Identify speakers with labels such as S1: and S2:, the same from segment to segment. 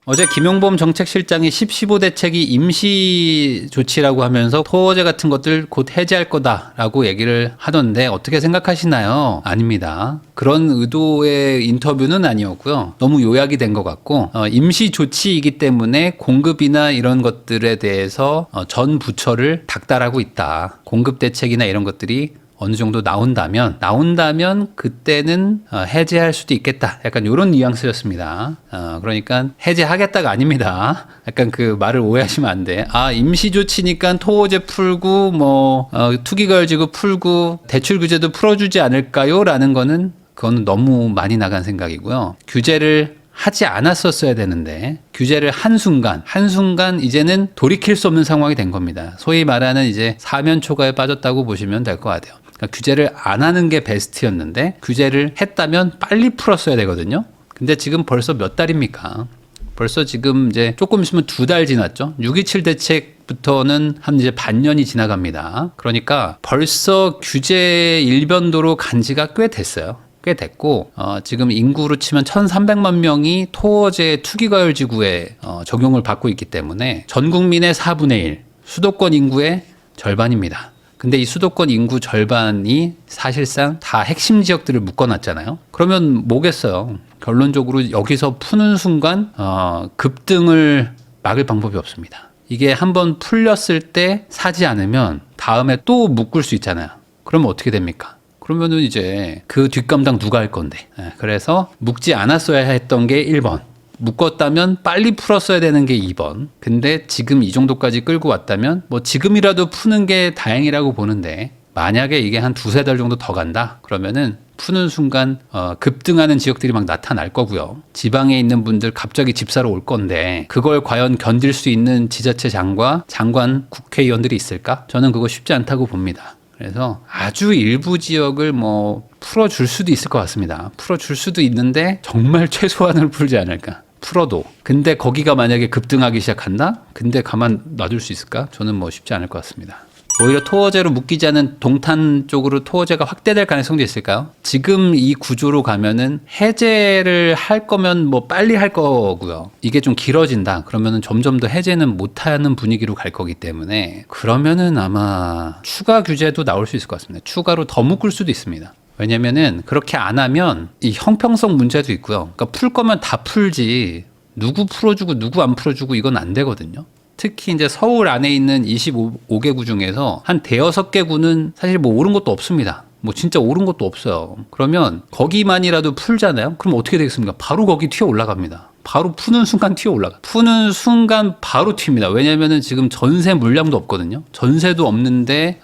S1: 어제 김용범 정책실장이 10.15 대책이 임시 조치라고 하면서 토어제 같은 것들 곧 해제할 거다라고 얘기를 하던데 어떻게 생각하시나요? 아닙니다. 그런 의도의 인터뷰는 아니었고요. 너무 요약이 된 것 같고 임시 조치이기 때문에 공급이나 이런 것들에 대해서 전 부처를 닥달하고 있다. 공급 대책이나 이런 것들이 어느 정도 나온다면 그때는 해제할 수도 있겠다. 약간 이런 뉘앙스였습니다. 그러니까 해제하겠다가 아닙니다. 약간 그 말을 오해하시면 안 돼. 임시 조치니까 토호제 풀고 투기과열지구 풀고 대출 규제도 풀어주지 않을까요? 라는 거는 그건 너무 많이 나간 생각이고요. 규제를 하지 않았었어야 되는데 규제를 한순간 이제는 돌이킬 수 없는 상황이 된 겁니다. 소위 말하는 이제 사면초가에 빠졌다고 보시면 될 것 같아요. 그러니까 규제를 안 하는 게 베스트였는데 규제를 했다면 빨리 풀었어야 되거든요. 근데 지금 벌써 몇 달입니까? 벌써 지금 이제 조금 있으면 2달 지났죠. 6.27 대책부터는 한 이제 반년이 지나갑니다. 그러니까 벌써 규제 일변도로 간 지가 꽤 됐어요. 꽤 됐고 지금 인구로 치면 1,300만 명이 토어제 투기과열지구에 적용을 받고 있기 때문에 전 국민의 4분의 1, 수도권 인구의 절반입니다. 근데 이 수도권 인구 절반이 사실상 다 핵심 지역들을 묶어놨잖아요. 그러면 뭐겠어요? 결론적으로 여기서 푸는 순간 급등을 막을 방법이 없습니다. 이게 한번 풀렸을 때 사지 않으면 다음에 또 묶을 수 있잖아요. 그러면 어떻게 됩니까? 그러면은 이제 그 뒷감당 누가 할 건데. 그래서 묶지 않았어야 했던 게 1번. 묶었다면 빨리 풀었어야 되는 게 2번. 근데 지금 이 정도까지 끌고 왔다면 지금이라도 푸는 게 다행이라고 보는데 만약에 이게 한 2-3달 정도 더 간다? 그러면은 푸는 순간 급등하는 지역들이 막 나타날 거고요. 지방에 있는 분들 갑자기 집 사러 올 건데 그걸 과연 견딜 수 있는 지자체 장관, 국회의원들이 있을까? 저는 그거 쉽지 않다고 봅니다. 그래서 아주 일부 지역을 풀어줄 수도 있을 것 같습니다. 풀어줄 수도 있는데 정말 최소한을 풀지 않을까. 풀어도. 근데 거기가 만약에 급등하기 시작한다? 근데 가만 놔둘 수 있을까? 저는 쉽지 않을 것 같습니다. 오히려 토어제로 묶이지 않은 동탄 쪽으로 토어제가 확대될 가능성도 있을까요? 지금 이 구조로 가면은 해제를 할 거면 빨리 할 거고요. 이게 좀 길어진다. 그러면은 점점 더 해제는 못하는 분위기로 갈 거기 때문에 그러면은 아마 추가 규제도 나올 수 있을 것 같습니다. 추가로 더 묶을 수도 있습니다. 왜냐면은 그렇게 안 하면 이 형평성 문제도 있고요. 그러니까 풀 거면 다 풀지 누구 풀어주고 누구 안 풀어주고 이건 안 되거든요. 특히 이제 서울 안에 있는 25개구 중에서 한 5-6개구는 사실 오른 것도 없습니다. 진짜 오른 것도 없어요. 그러면 거기만이라도 풀잖아요? 그럼 어떻게 되겠습니까? 바로 거기 튀어 올라갑니다. 바로 푸는 순간 튀어 올라가. 푸는 순간 바로 튑니다. 왜냐면은 지금 전세 물량도 없거든요. 전세도 없는데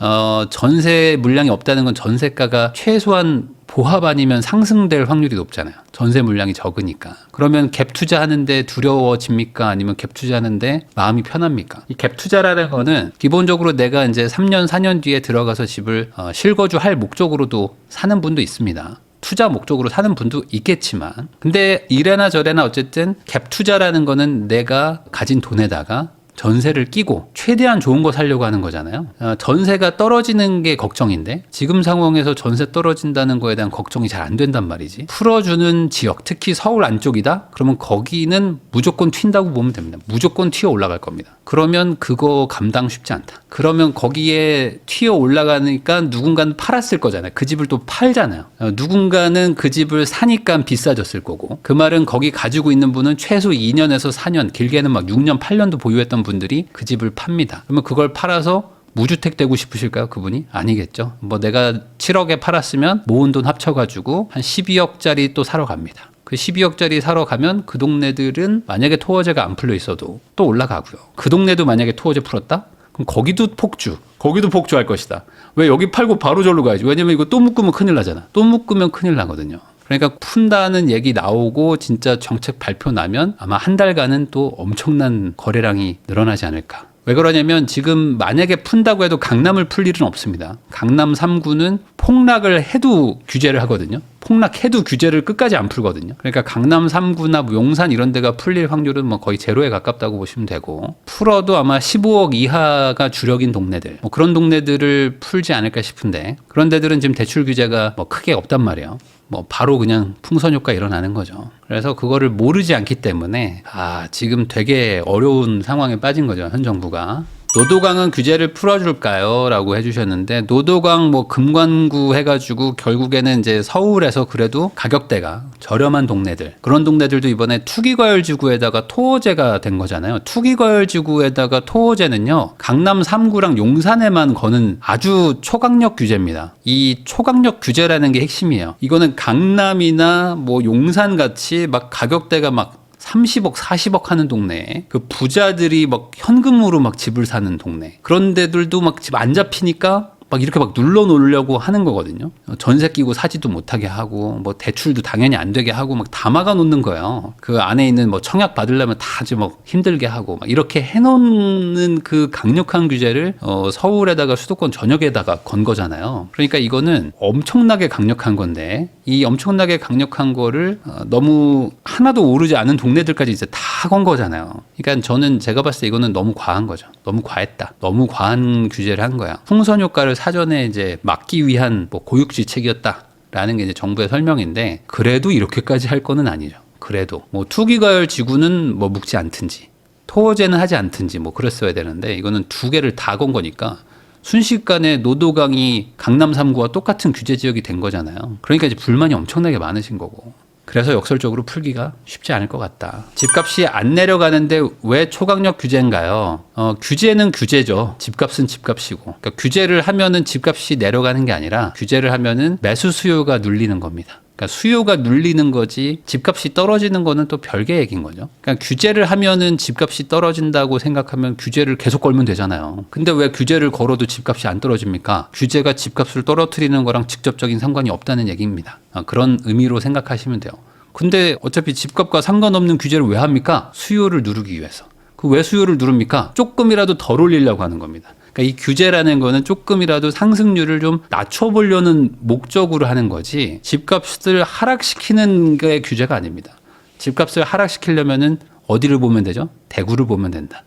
S1: 전세 물량이 없다는 건 전세가가 최소한 보합 아니면 상승될 확률이 높잖아요. 전세 물량이 적으니까. 그러면 갭 투자하는데 두려워집니까? 아니면 갭 투자하는데 마음이 편합니까? 이 갭 투자라는 거는 기본적으로 내가 이제 3년, 4년 뒤에 들어가서 집을 실거주할 목적으로도 사는 분도 있습니다. 투자 목적으로 사는 분도 있겠지만 근데 이래나 저래나 어쨌든 갭 투자라는 거는 내가 가진 돈에다가 전세를 끼고 최대한 좋은 거 사려고 하는 거잖아요. 전세가 떨어지는 게 걱정인데 지금 상황에서 전세 떨어진다는 거에 대한 걱정이 잘 안 된단 말이지. 풀어주는 지역, 특히 서울 안쪽이다? 그러면 거기는 무조건 튄다고 보면 됩니다. 무조건 튀어 올라갈 겁니다. 그러면 그거 감당 쉽지 않다. 그러면 거기에 튀어 올라가니까 누군가는 팔았을 거잖아요. 그 집을 또 팔잖아요. 누군가는 그 집을 사니까 비싸졌을 거고 그 말은 거기 가지고 있는 분은 최소 2년에서 4년 길게는 6년, 8년도 보유했던 분들이 그 집을 팝니다. 그러면 그걸 팔아서 무주택 되고 싶으실까요? 그분이? 아니겠죠. 내가 7억에 팔았으면 모은 돈 합쳐가지고 한 12억짜리 또 사러 갑니다. 그 12억짜리 사러 가면 그 동네들은 만약에 토어제가 안 풀려 있어도 또 올라가고요. 그 동네도 만약에 토어제 풀었다? 그럼 거기도 폭주할 것이다. 왜 여기 팔고 바로 절로 가야지? 왜냐면 이거 또 묶으면 큰일 나잖아. 또 묶으면 큰일 나거든요. 그러니까 푼다는 얘기 나오고 진짜 정책 발표 나면 아마 한 달간은 또 엄청난 거래량이 늘어나지 않을까. 왜 그러냐면 지금 만약에 푼다고 해도 강남을 풀 일은 없습니다. 강남 3구는 폭락을 해도 규제를 하거든요. 폭락해도 규제를 끝까지 안 풀거든요. 그러니까 강남 3구나 뭐 용산 이런 데가 풀릴 확률은 뭐 거의 제로에 가깝다고 보시면 되고, 풀어도 아마 15억 이하가 주력인 동네들, 뭐 그런 동네들을 풀지 않을까 싶은데, 그런 데들은 지금 대출 규제가 뭐 크게 없단 말이에요. 뭐 바로 그냥 풍선 효과 일어나는 거죠. 그래서 그거를 모르지 않기 때문에 지금 되게 어려운 상황에 빠진 거죠, 현 정부가. 노도강은 규제를 풀어줄까요? 라고 해주셨는데, 노도강 뭐 금관구 해가지고 결국에는 이제 서울에서 그래도 가격대가 저렴한 동네들, 그런 동네들도 이번에 투기과열지구에다가 토호제가 된 거잖아요. 투기과열지구에다가 토호제는요, 강남 3구랑 용산에만 거는 아주 초강력 규제입니다. 이 초강력 규제라는 게 핵심이에요. 이거는 강남이나 뭐 용산 같이 막 가격대가 막 30억, 40억 하는 동네, 그 부자들이 막 현금으로 막 집을 사는 동네, 그런 데들도 막 집 안 잡히니까 막 이렇게 막 눌러놓으려고 하는 거거든요. 전세 끼고 사지도 못하게 하고, 뭐 대출도 당연히 안 되게 하고, 막 다 막아 놓는 거예요. 그 안에 있는 뭐 청약 받으려면 다 지금 막 힘들게 하고, 막 이렇게 해놓는 그 강력한 규제를 서울에다가 수도권 전역에다가 건 거잖아요. 그러니까 이거는 엄청나게 강력한 건데, 이 엄청나게 강력한 거를 너무 하나도 오르지 않은 동네들까지 이제 다 건 거잖아요. 그러니까 저는 제가 봤을 때 이거는 너무 과한 거죠. 너무 과했다. 너무 과한 규제를 한 거야. 풍선 효과를 사전에 이제 막기 위한 뭐 고육지책이었다라는 게 이제 정부의 설명인데, 그래도 이렇게까지 할 거는 아니죠. 그래도 뭐 투기과열 지구는 뭐 묵지 않든지 토호제는 하지 않든지 뭐 그랬어야 되는데, 이거는 두 개를 다 건 거니까 순식간에 노도강이 강남 3구와 똑같은 규제 지역이 된 거잖아요. 그러니까 이제 불만이 엄청나게 많으신 거고, 그래서 역설적으로 풀기가 쉽지 않을 것 같다. 집값이 안 내려가는데 왜 초강력 규제인가요? 규제는 규제죠. 집값은 집값이고. 그러니까 규제를 하면은 집값이 내려가는 게 아니라, 규제를 하면은 매수 수요가 눌리는 겁니다. 그러니까 수요가 눌리는 거지, 집값이 떨어지는 거는 또 별개 얘기인 거죠. 그러니까 규제를 하면은 집값이 떨어진다고 생각하면 규제를 계속 걸면 되잖아요. 근데 왜 규제를 걸어도 집값이 안 떨어집니까? 규제가 집값을 떨어뜨리는 거랑 직접적인 상관이 없다는 얘기입니다. 그런 의미로 생각하시면 돼요. 근데 어차피 집값과 상관없는 규제를 왜 합니까? 수요를 누르기 위해서. 그 왜 수요를 누릅니까? 조금이라도 덜 올리려고 하는 겁니다. 그러니까 이 규제라는 거는 조금이라도 상승률을 좀 낮춰보려는 목적으로 하는 거지, 집값을 하락시키는 게 규제가 아닙니다. 집값을 하락시키려면은 어디를 보면 되죠? 대구를 보면 된다.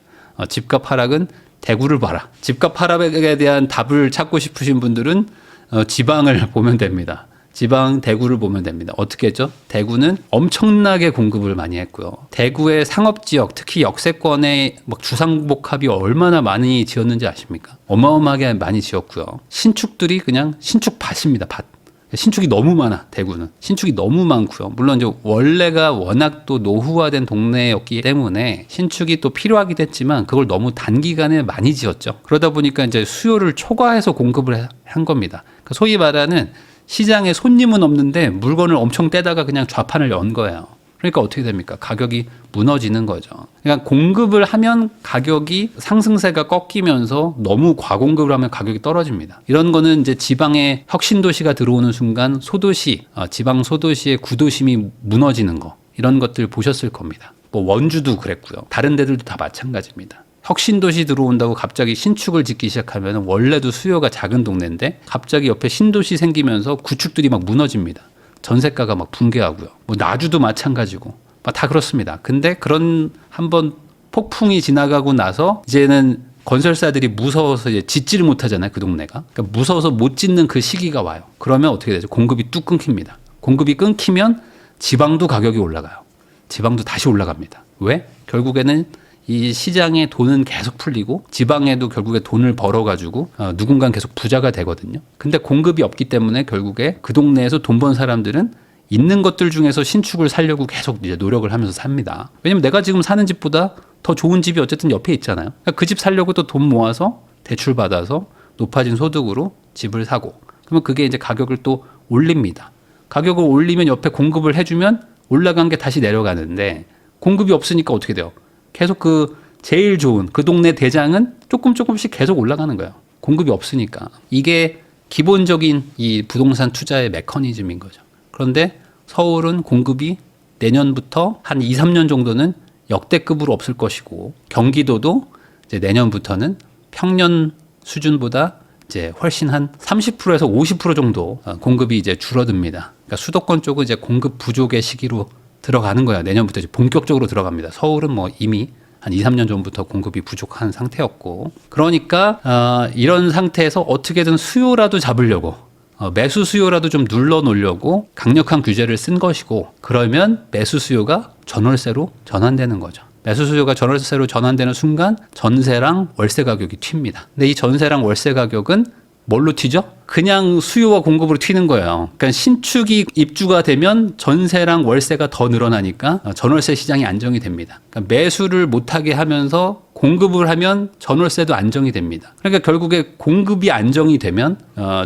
S1: 집값 하락은 대구를 봐라. 집값 하락에 대한 답을 찾고 싶으신 분들은 지방을 보면 됩니다. 지방 대구를 보면 됩니다. 어떻게 했죠? 대구는 엄청나게 공급을 많이 했고요. 대구의 상업지역, 특히 역세권의 막 주상복합이 얼마나 많이 지었는지 아십니까? 어마어마하게 많이 지었고요. 신축들이 그냥 신축밭입니다. 밭. 신축이 너무 많아, 대구는. 신축이 너무 많고요. 물론 이제 원래가 워낙 또 노후화된 동네였기 때문에 신축이 또 필요하기도 했지만, 그걸 너무 단기간에 많이 지었죠. 그러다 보니까 이제 수요를 초과해서 공급을 한 겁니다. 그러니까 소위 말하는 시장에 손님은 없는데 물건을 엄청 떼다가 그냥 좌판을 연 거예요. 그러니까 어떻게 됩니까? 가격이 무너지는 거죠. 그러니까 공급을 하면 가격이 상승세가 꺾이면서 너무 과공급을 하면 가격이 떨어집니다. 이런 거는 이제 지방에 혁신도시가 들어오는 순간 소도시, 지방 소도시의 구도심이 무너지는 거, 이런 것들 보셨을 겁니다. 뭐 원주도 그랬고요. 다른 데들도 다 마찬가지입니다. 혁신도시 들어온다고 갑자기 신축을 짓기 시작하면 원래도 수요가 작은 동네인데 갑자기 옆에 신도시 생기면서 구축들이 막 무너집니다. 전세가가 막 붕괴하고요. 뭐 나주도 마찬가지고 다 그렇습니다. 근데 그런 한번 폭풍이 지나가고 나서 이제는 건설사들이 무서워서 이제 짓지를 못하잖아요. 그 동네가. 그러니까 무서워서 못 짓는 그 시기가 와요. 그러면 어떻게 되죠? 공급이 뚝 끊깁니다. 공급이 끊기면 지방도 가격이 올라가요. 지방도 다시 올라갑니다. 왜? 결국에는 이 시장에 돈은 계속 풀리고 지방에도 결국에 돈을 벌어가지고 누군가는 계속 부자가 되거든요. 근데 공급이 없기 때문에 결국에 그 동네에서 돈 번 사람들은 있는 것들 중에서 신축을 살려고 계속 이제 노력을 하면서 삽니다. 왜냐면 내가 지금 사는 집보다 더 좋은 집이 어쨌든 옆에 있잖아요. 그러니까 그 집 살려고 또 돈 모아서 대출 받아서 높아진 소득으로 집을 사고, 그러면 그게 이제 가격을 또 올립니다. 가격을 올리면 옆에 공급을 해주면 올라간 게 다시 내려가는데, 공급이 없으니까 어떻게 돼요? 계속 그 제일 좋은 그 동네 대장은 조금씩 계속 올라가는 거예요. 공급이 없으니까. 이게 기본적인 이 부동산 투자의 메커니즘인 거죠. 그런데 서울은 공급이 내년부터 한 2, 3년 정도는 역대급으로 없을 것이고, 경기도도 이제 내년부터는 평년 수준보다 이제 훨씬 한 30%에서 50% 정도 공급이 이제 줄어듭니다. 그러니까 수도권 쪽은 이제 공급 부족의 시기로 들어가는 거예요. 내년부터 이제 본격적으로 들어갑니다. 서울은 뭐 이미 한 2, 3년 전부터 공급이 부족한 상태였고, 그러니까 이런 상태에서 어떻게든 수요라도 잡으려고 매수 수요라도 좀 눌러 놓으려고 강력한 규제를 쓴 것이고, 그러면 매수 수요가 전월세로 전환되는 거죠. 매수 수요가 전월세로 전환되는 순간 전세랑 월세 가격이 튑니다. 근데 이 전세랑 월세 가격은 뭘로 튀죠? 그냥 수요와 공급으로 튀는 거예요. 그러니까 신축이 입주가 되면 전세랑 월세가 더 늘어나니까 전월세 시장이 안정이 됩니다. 그러니까 매수를 못하게 하면서 공급을 하면 전월세도 안정이 됩니다. 그러니까 결국에 공급이 안정이 되면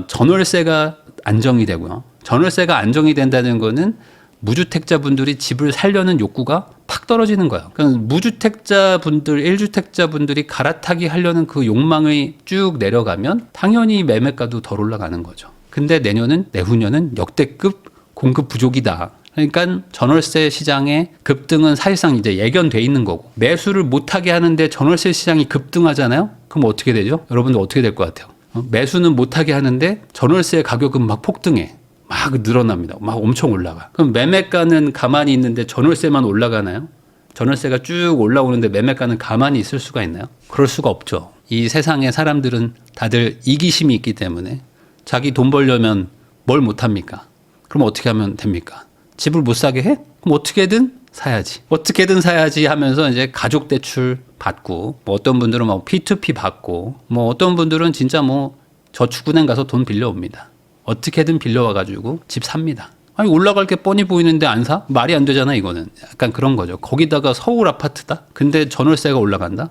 S1: 전월세가 안정이 되고요. 전월세가 안정이 된다는 거는 무주택자분들이 집을 살려는 욕구가 팍 떨어지는 거예요. 그러니까 무주택자분들, 1주택자분들이 갈아타기 하려는 그 욕망이 쭉 내려가면 당연히 매매가도 덜 올라가는 거죠. 근데 내후년은 역대급 공급 부족이다. 그러니까 전월세 시장의 급등은 사실상 이제 예견돼 있는 거고, 매수를 못하게 하는데 전월세 시장이 급등하잖아요. 그럼 어떻게 되죠? 여러분들 어떻게 될 것 같아요? 매수는 못하게 하는데 전월세 가격은 막 폭등해. 막 늘어납니다. 막 엄청 올라가. 그럼 매매가는 가만히 있는데 전월세만 올라가나요? 전월세가 쭉 올라오는데 매매가는 가만히 있을 수가 있나요? 그럴 수가 없죠. 이 세상에 사람들은 다들 이기심이 있기 때문에 자기 돈 벌려면 뭘 못합니까? 그럼 어떻게 하면 됩니까? 집을 못 사게 해? 그럼 어떻게든 사야지. 어떻게든 사야지 하면서 이제 가족 대출 받고, 뭐 어떤 분들은 뭐 P2P 받고, 뭐 어떤 분들은 진짜 뭐 저축은행 가서 돈 빌려옵니다. 어떻게든 빌려와가지고 집 삽니다. 아니 올라갈 게 뻔히 보이는데 안 사? 말이 안 되잖아 이거는. 약간 그런 거죠. 거기다가 서울 아파트다? 근데 전월세가 올라간다?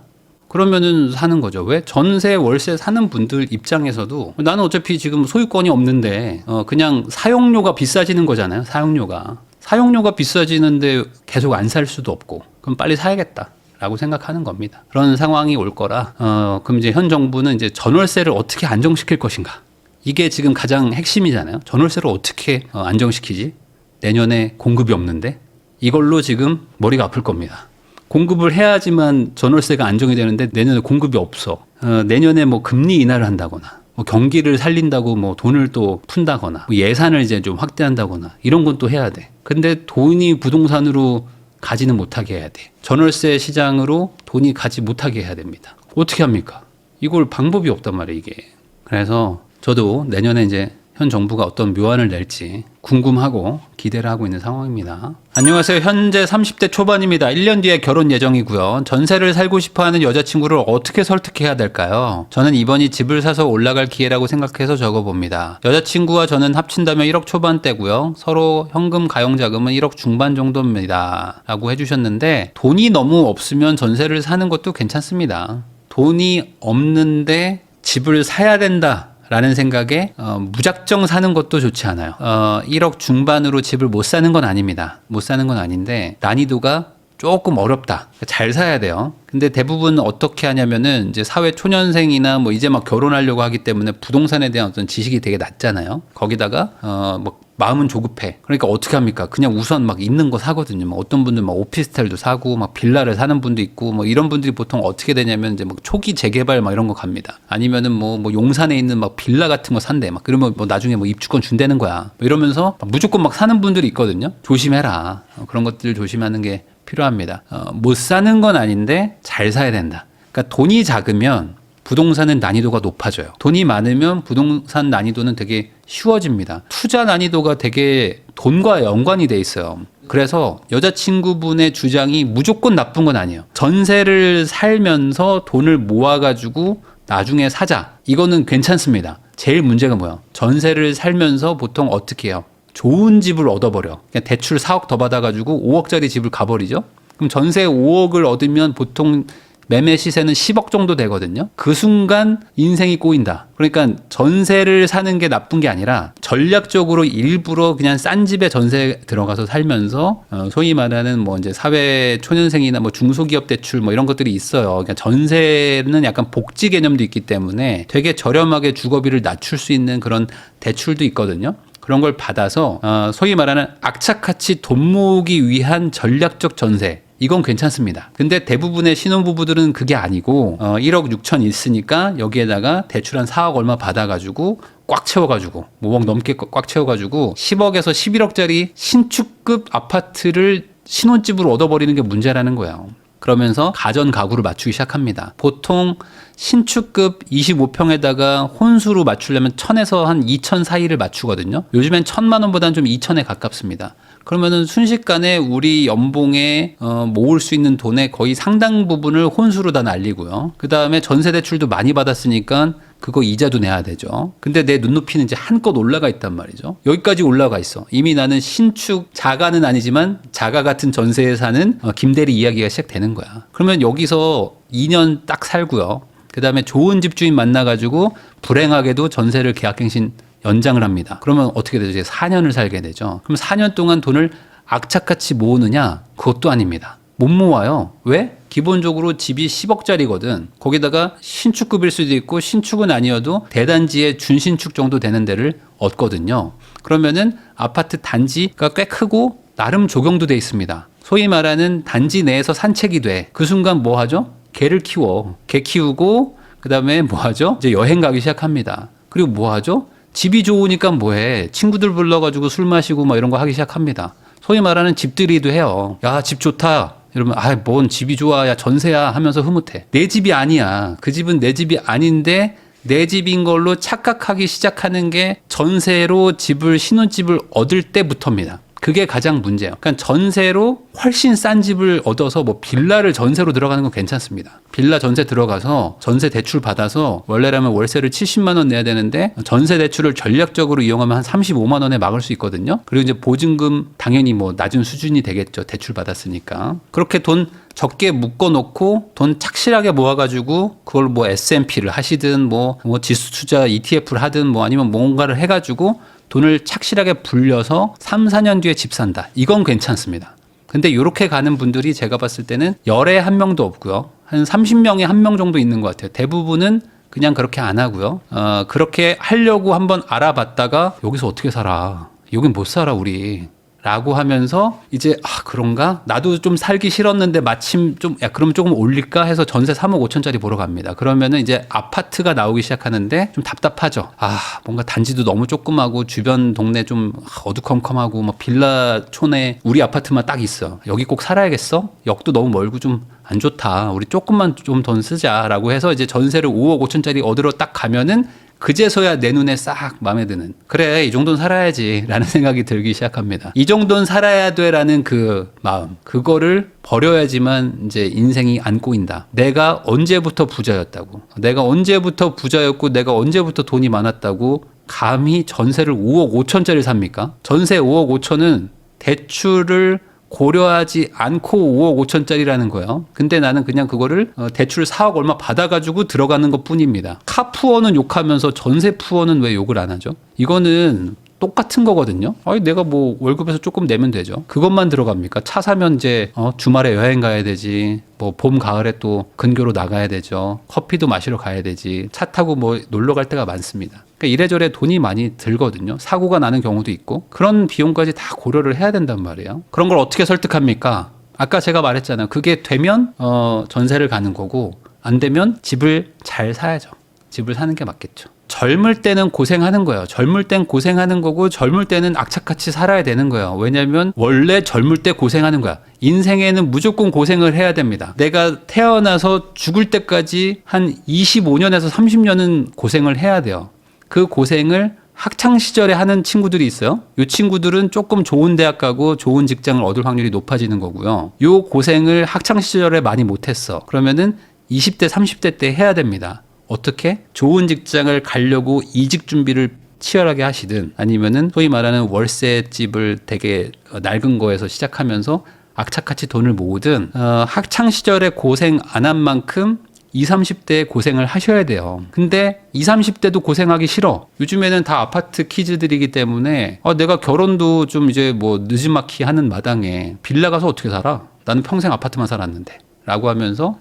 S1: 그러면은 사는 거죠. 왜? 전세, 월세 사는 분들 입장에서도 나는 어차피 지금 소유권이 없는데 그냥 사용료가 비싸지는 거잖아요. 사용료가 비싸지는데 계속 안 살 수도 없고, 그럼 빨리 사야겠다 라고 생각하는 겁니다. 그런 상황이 올 거라 그럼 이제 현 정부는 이제 전월세를 어떻게 안정시킬 것인가, 이게 지금 가장 핵심이잖아요. 전월세를 어떻게 안정시키지? 내년에 공급이 없는데 이걸로 지금 머리가 아플 겁니다. 공급을 해야지만 전월세가 안정이 되는데 내년에 공급이 없어. 내년에 뭐 금리 인하를 한다거나, 뭐 경기를 살린다고 뭐 돈을 또 푼다거나, 뭐 예산을 이제 좀 확대한다거나 이런 건 또 해야 돼. 근데 돈이 부동산으로 가지는 못하게 해야 돼. 전월세 시장으로 돈이 가지 못하게 해야 됩니다. 어떻게 합니까? 이걸 방법이 없단 말이에요, 이게. 그래서 저도 내년에 이제 현 정부가 어떤 묘안을 낼지 궁금하고 기대를 하고 있는 상황입니다. 안녕하세요. 현재 30대 초반입니다. 1년 뒤에 결혼 예정이고요. 전세를 살고 싶어하는 여자친구를 어떻게 설득해야 될까요? 저는 이번이 집을 사서 올라갈 기회라고 생각해서 적어봅니다. 여자친구와 저는 합친다면 1억 초반대고요. 서로 현금 가용자금은 1억 중반 정도입니다. 라고 해주셨는데, 돈이 너무 없으면 전세를 사는 것도 괜찮습니다. 돈이 없는데 집을 사야 된다 라는 생각에 무작정 사는 것도 좋지 않아요. 1억 중반으로 집을 못 사는 건 아닙니다. 못 사는 건 아닌데 난이도가 조금 어렵다. 잘 사야 돼요. 근데 대부분 어떻게 하냐면은 이제 사회 초년생이나 뭐 이제 막 결혼하려고 하기 때문에 부동산에 대한 어떤 지식이 되게 낮잖아요. 거기다가 뭐 마음은 조급해. 그러니까 어떻게 합니까? 그냥 우선 막 있는 거 사거든요. 막 어떤 분들 막 오피스텔도 사고 막 빌라를 사는 분도 있고, 뭐 이런 분들이 보통 어떻게 되냐면 이제 막 초기 재개발 막 이런 거 갑니다. 아니면은 뭐 용산에 있는 막 빌라 같은 거 산대. 막 그러면 뭐 나중에 뭐 입주권 준다는 거야. 뭐 이러면서 무조건 막 사는 분들이 있거든요. 조심해라. 그런 것들 조심하는 게 필요합니다. 못 사는 건 아닌데 잘 사야 된다. 그러니까 돈이 작으면 부동산은 난이도가 높아져요. 돈이 많으면 부동산 난이도는 되게 쉬워집니다. 투자 난이도가 되게 돈과 연관이 돼 있어요. 그래서 여자친구분의 주장이 무조건 나쁜 건 아니에요. 전세를 살면서 돈을 모아가지고 나중에 사자. 이거는 괜찮습니다. 제일 문제가 뭐야? 전세를 살면서 보통 어떻게 해요? 좋은 집을 얻어버려. 그냥 대출 4억 더 받아가지고 5억짜리 집을 가버리죠. 그럼 전세 5억을 얻으면 보통 매매 시세는 10억 정도 되거든요. 그 순간 인생이 꼬인다. 그러니까 전세를 사는 게 나쁜 게 아니라 전략적으로 일부러 그냥 싼 집에 전세 들어가서 살면서 소위 말하는 뭐 이제 사회 초년생이나 뭐 중소기업 대출 뭐 이런 것들이 있어요. 그러니까 전세는 약간 복지 개념도 있기 때문에 되게 저렴하게 주거비를 낮출 수 있는 그런 대출도 있거든요. 그런 걸 받아서 소위 말하는 악착같이 돈 모으기 위한 전략적 전세, 이건 괜찮습니다. 근데 대부분의 신혼부부들은 그게 아니고 1억 6천 있으니까 여기에다가 대출 한 4억 얼마 받아가지고 꽉 채워가지고 5억 넘게 꽉 채워가지고 10억에서 11억짜리 신축급 아파트를 신혼집으로 얻어버리는 게 문제라는 거예요. 그러면서 가전 가구를 맞추기 시작합니다. 보통 신축급 25평에다가 혼수로 맞추려면 1000에서 한 2000 사이를 맞추거든요. 요즘엔 1000만 원보다는 좀 2000에 가깝습니다. 그러면은 순식간에 우리 연봉에 모을 수 있는 돈의 거의 상당 부분을 혼수로 다 날리고요. 그 다음에 전세 대출도 많이 받았으니까 그거 이자도 내야 되죠. 근데 내 눈높이는 이제 한껏 올라가 있단 말이죠. 여기까지 올라가 있어. 이미 나는 신축 자가는 아니지만 자가 같은 전세에 사는 김대리 이야기가 시작되는 거야. 그러면 여기서 2년 딱 살고요. 그 다음에 좋은 집주인 만나가지고 불행하게도 전세를 계약갱신 연장을 합니다. 그러면 어떻게 되죠? 이제 4년을 살게 되죠. 그럼 4년 동안 돈을 악착같이 모으느냐? 그것도 아닙니다. 못 모아요. 왜? 기본적으로 집이 10억짜리거든. 거기다가 신축급일 수도 있고 신축은 아니어도 대단지의 준신축 정도 되는 데를 얻거든요. 그러면은 아파트 단지가 꽤 크고 나름 조경도 돼 있습니다. 소위 말하는 단지 내에서 산책이 돼. 그 순간 뭐 하죠? 개를 키워. 개 키우고 그다음에 뭐 하죠? 이제 여행 가기 시작합니다. 그리고 뭐 하죠? 집이 좋으니까 뭐해? 친구들 불러가지고 술 마시고 막 이런 거 하기 시작합니다. 소위 말하는 집들이도 해요. 야, 집 좋다. 이러면 뭔 집이 좋아. 야, 전세야 하면서 흐뭇해. 내 집이 아니야. 그 집은 내 집이 아닌데 내 집인 걸로 착각하기 시작하는 게 전세로 신혼집을 얻을 때부터입니다. 그게 가장 문제예요. 그러니까 전세로 훨씬 싼 집을 얻어서 뭐 빌라를 전세로 들어가는 건 괜찮습니다. 빌라 전세 들어가서 전세 대출 받아서 원래라면 월세를 70만 원 내야 되는데 전세 대출을 전략적으로 이용하면 한 35만 원에 막을 수 있거든요. 그리고 이제 보증금 당연히 뭐 낮은 수준이 되겠죠. 대출 받았으니까. 그렇게 돈 적게 묶어놓고 돈 착실하게 모아가지고 그걸 뭐 S&P를 하시든 뭐 지수 투자 ETF를 하든 뭐 아니면 뭔가를 해가지고 돈을 착실하게 불려서 3, 4년 뒤에 집 산다. 이건 괜찮습니다. 근데 이렇게 가는 분들이 제가 봤을 때는 열에 한 명도 없고요. 한 30명에 한 명 정도 있는 것 같아요. 대부분은 그냥 그렇게 안 하고요. 그렇게 하려고 한번 알아봤다가 여기서 어떻게 살아? 여긴 못 살아 우리. 라고 하면서 이제 그런가? 나도 좀 살기 싫었는데 마침 그럼 조금 올릴까 해서 전세 3억 5천짜리 보러 갑니다. 그러면은 이제 아파트가 나오기 시작하는데 좀 답답하죠. 뭔가 단지도 너무 조그마고 주변 동네 좀 어두컴컴하고 뭐 빌라촌에 우리 아파트만 딱 있어. 여기 꼭 살아야겠어? 역도 너무 멀고 좀 안 좋다. 우리 조금만 좀 돈 쓰자라고 해서 이제 전세를 5억 5천짜리 얻으러 딱 가면은 그제서야 내 눈에 싹 마음에 드는 그래 이 정도는 살아야지 라는 생각이 들기 시작합니다. 이 정도는 살아야 돼 라는 그 마음 그거를 버려야지만 이제 인생이 안 꼬인다. 내가 언제부터 부자였다고 내가 언제부터 부자였고 내가 언제부터 돈이 많았다고 감히 전세를 5억 5천짜리 삽니까? 전세 5억 5천은 대출을 고려하지 않고 5억 5천짜리라는 거예요. 근데 나는 그냥 그거를 대출 4억 얼마 받아가지고 들어가는 것 뿐입니다. 카 푸어는 욕하면서 전세 푸어는 왜 욕을 안 하죠? 이거는 똑같은 거거든요. 내가 뭐 월급에서 조금 내면 되죠. 그것만 들어갑니까? 차 사면 이제 주말에 여행 가야 되지. 뭐 봄 가을에 또 근교로 나가야 되죠. 커피도 마시러 가야 되지. 차 타고 뭐 놀러 갈 때가 많습니다. 그러니까 이래저래 돈이 많이 들거든요. 사고가 나는 경우도 있고 그런 비용까지 다 고려를 해야 된단 말이에요. 그런 걸 어떻게 설득합니까? 아까 제가 말했잖아요. 그게 되면 전세를 가는 거고 안 되면 집을 잘 사야죠. 집을 사는 게 맞겠죠. 젊을 때는 고생하는 거예요. 젊을 땐 고생하는 거고 젊을 때는 악착같이 살아야 되는 거예요. 왜냐하면 원래 젊을 때 고생하는 거야. 인생에는 무조건 고생을 해야 됩니다. 내가 태어나서 죽을 때까지 한 25년에서 30년은 고생을 해야 돼요. 그 고생을 학창 시절에 하는 친구들이 있어요. 이 친구들은 조금 좋은 대학 가고 좋은 직장을 얻을 확률이 높아지는 거고요. 이 고생을 학창 시절에 많이 못했어. 그러면은 20대, 30대 때 해야 됩니다. 어떻게? 좋은 직장을 가려고 이직 준비를 치열하게 하시든 아니면은 소위 말하는 월세집을 되게 낡은 거에서 시작하면서 악착같이 돈을 모으든 학창 시절에 고생 안 한 만큼 20, 30대에 고생을 하셔야 돼요. 근데 20, 30대도 고생하기 싫어. 요즘에는 다 아파트 키즈들이기 때문에 내가 결혼도 좀 이제 뭐 느지막이 하는 마당에 빌라 가서 어떻게 살아? 나는 평생 아파트만 살았는데 라고 하면서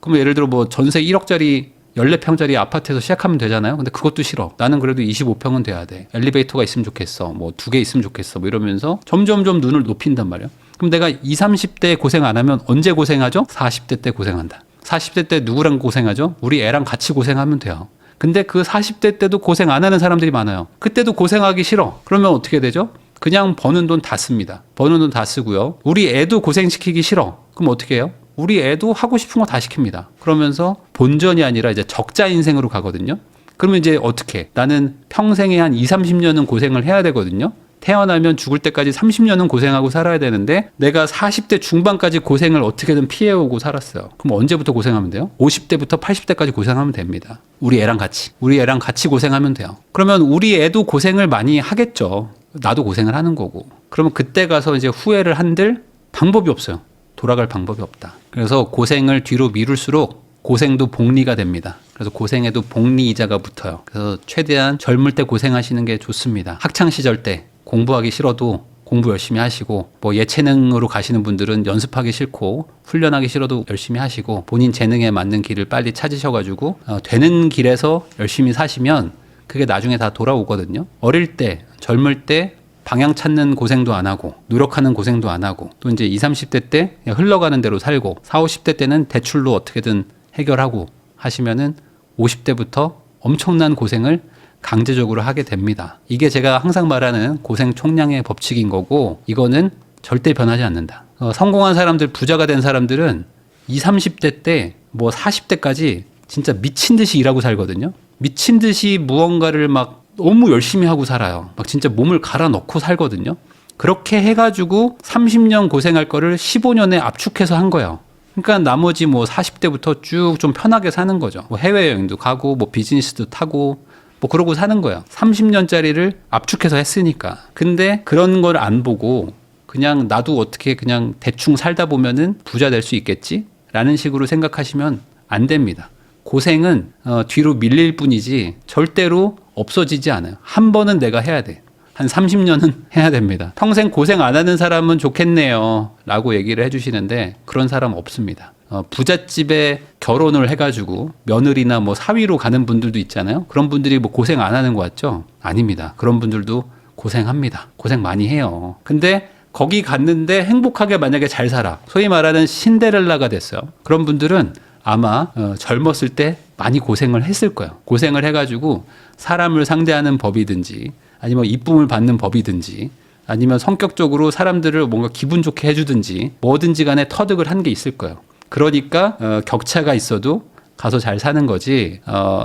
S1: 그럼 예를 들어 뭐 전세 1억짜리 14평짜리 아파트에서 시작하면 되잖아요. 근데 그것도 싫어. 나는 그래도 25평은 돼야 돼. 엘리베이터가 있으면 좋겠어. 뭐 2개 있으면 좋겠어. 뭐 이러면서 점점점 눈을 높인단 말이야. 그럼 내가 20, 30대 고생 안 하면 언제 고생하죠? 40대 때 고생한다. 40대 때 누구랑 고생하죠? 우리 애랑 같이 고생하면 돼요. 근데 그 40대 때도 고생 안 하는 사람들이 많아요. 그때도 고생하기 싫어. 그러면 어떻게 되죠? 그냥 버는 돈 다 씁니다. 버는 돈 다 쓰고요. 우리 애도 고생시키기 싫어. 그럼 어떻게 해요? 우리 애도 하고 싶은 거 다 시킵니다. 그러면서 본전이 아니라 이제 적자 인생으로 가거든요. 그러면 이제 어떻게? 나는 평생에 한 20, 30년은 고생을 해야 되거든요. 태어나면 죽을 때까지 30년은 고생하고 살아야 되는데 내가 40대 중반까지 고생을 어떻게든 피해오고 살았어요. 그럼 언제부터 고생하면 돼요? 50대부터 80대까지 고생하면 됩니다. 우리 애랑 같이 고생하면 돼요. 그러면 우리 애도 고생을 많이 하겠죠. 나도 고생을 하는 거고. 그러면 그때 가서 이제 후회를 한들 방법이 없어요. 돌아갈 방법이 없다. 그래서 고생을 뒤로 미룰수록 고생도 복리가 됩니다. 그래서 고생에도 복리이자가 붙어요. 그래서 최대한 젊을 때 고생하시는 게 좋습니다. 학창시절 때 공부하기 싫어도 공부 열심히 하시고, 뭐 예체능으로 가시는 분들은 연습하기 싫고 훈련하기 싫어도 열심히 하시고, 본인 재능에 맞는 길을 빨리 찾으셔가지고 되는 길에서 열심히 사시면 그게 나중에 다 돌아오거든요. 어릴 때, 젊을 때 방향 찾는 고생도 안 하고 노력하는 고생도 안 하고, 또 이제 20, 30대 때 그냥 흘러가는 대로 살고 40, 50대 때는 대출로 어떻게든 해결하고 하시면은 50대부터 엄청난 고생을 강제적으로 하게 됩니다. 이게 제가 항상 말하는 고생 총량의 법칙인 거고, 이거는 절대 변하지 않는다. 성공한 사람들, 부자가 된 사람들은 20, 30대 때 뭐 40대까지 진짜 미친 듯이 일하고 살거든요. 미친 듯이 무언가를 막 너무 열심히 하고 살아요. 막 진짜 몸을 갈아 넣고 살거든요. 그렇게 해가지고 30년 고생할 거를 15년에 압축해서 한 거예요. 그러니까 나머지 뭐 40대부터 쭉 좀 편하게 사는 거죠. 뭐 해외여행도 가고 뭐 비즈니스도 타고 뭐 그러고 사는 거예요. 30년짜리를 압축해서 했으니까. 근데 그런 걸 안 보고 그냥 나도 어떻게 그냥 대충 살다 보면은 부자 될 수 있겠지? 라는 식으로 생각하시면 안 됩니다. 고생은 뒤로 밀릴 뿐이지 절대로 없어지지 않아요. 한 번은 내가 해야 돼. 한 30년은 해야 됩니다. 평생 고생 안 하는 사람은 좋겠네요 라고 얘기를 해주시는데 그런 사람 없습니다. 부잣집에 결혼을 해가지고 며느리나 뭐 사위로 가는 분들도 있잖아요. 그런 분들이 뭐 고생 안 하는 것 같죠? 아닙니다. 그런 분들도 고생합니다. 고생 많이 해요. 근데 거기 갔는데 행복하게 만약에 잘 살아. 소위 말하는 신데렐라가 됐어요. 그런 분들은 아마 젊었을 때 많이 고생을 했을 거예요. 고생을 해가지고 사람을 상대하는 법이든지 아니면 이쁨을 받는 법이든지 아니면 성격적으로 사람들을 뭔가 기분 좋게 해주든지 뭐든지 간에 터득을 한 게 있을 거예요. 그러니까 격차가 있어도 가서 잘 사는 거지.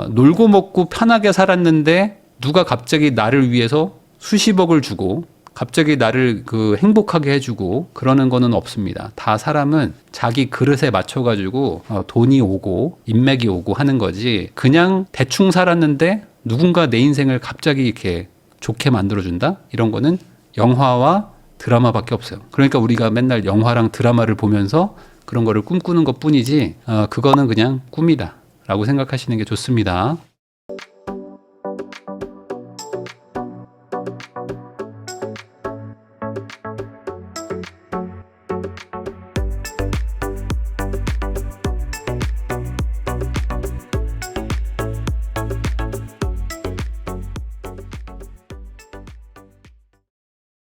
S1: 놀고 먹고 편하게 살았는데 누가 갑자기 나를 위해서 수십억을 주고 갑자기 나를 행복하게 해주고 그러는 거는 없습니다. 다 사람은 자기 그릇에 맞춰가지고 돈이 오고 인맥이 오고 하는 거지, 그냥 대충 살았는데 누군가 내 인생을 갑자기 이렇게 좋게 만들어준다? 이런 거는 영화와 드라마밖에 없어요. 그러니까 우리가 맨날 영화랑 드라마를 보면서 그런 거를 꿈꾸는 것 뿐이지 그거는 그냥 꿈이다 라고 생각하시는 게 좋습니다.